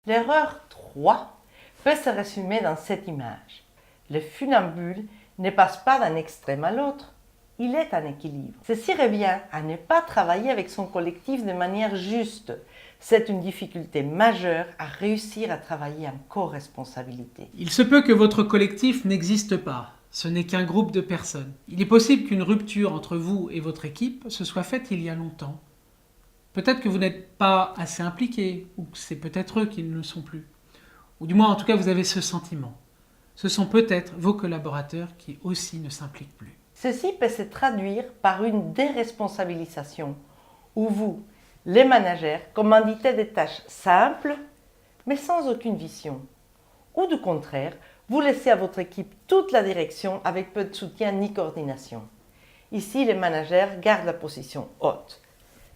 L'erreur 3 peut se résumer dans cette image. Le funambule ne passe pas d'un extrême à l'autre. Il est en équilibre. Ceci revient à ne pas travailler avec son collectif de manière juste. C'est une difficulté majeure à réussir à travailler en co-responsabilité. Il se peut que votre collectif n'existe pas. Ce n'est qu'un groupe de personnes. Il est possible qu'une rupture entre vous et votre équipe se soit faite il y a longtemps. Peut-être que vous n'êtes pas assez impliqué, ou que c'est peut-être eux qui ne le sont plus. Ou du moins, en tout cas, vous avez ce sentiment. Ce sont peut-être vos collaborateurs qui aussi ne s'impliquent plus. Ceci peut se traduire par une déresponsabilisation, où vous, les managers, commanditez des tâches simples, mais sans aucune vision. Ou du contraire, vous laissez à votre équipe toute la direction avec peu de soutien ni coordination. Ici, le manager garde la position haute.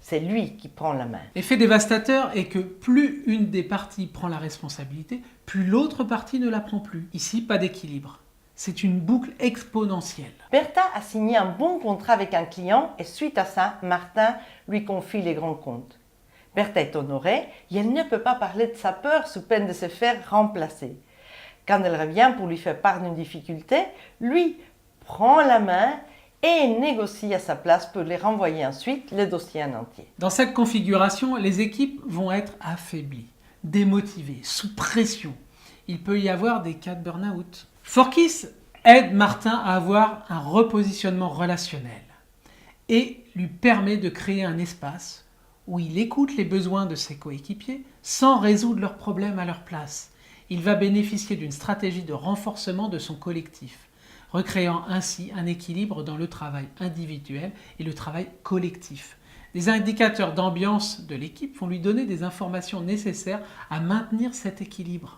C'est lui qui prend la main. L'effet dévastateur est que plus une des parties prend la responsabilité, plus l'autre partie ne la prend plus. Ici, pas d'équilibre. C'est une boucle exponentielle. Bertha a signé un bon contrat avec un client et suite à ça, Martin lui confie les grands comptes. Bertha est honorée et elle ne peut pas parler de sa peur sous peine de se faire remplacer. Quand elle revient pour lui faire part d'une difficulté, lui prend la main et négocie à sa place pour les renvoyer ensuite le dossier en entier. Dans cette configuration, les équipes vont être affaiblies, démotivées, sous pression. Il peut y avoir des cas de burn-out. Forkis aide Martin à avoir un repositionnement relationnel et lui permet de créer un espace où il écoute les besoins de ses coéquipiers sans résoudre leurs problèmes à leur place. Il va bénéficier d'une stratégie de renforcement de son collectif, recréant ainsi un équilibre dans le travail individuel et le travail collectif. Des indicateurs d'ambiance de l'équipe vont lui donner des informations nécessaires à maintenir cet équilibre.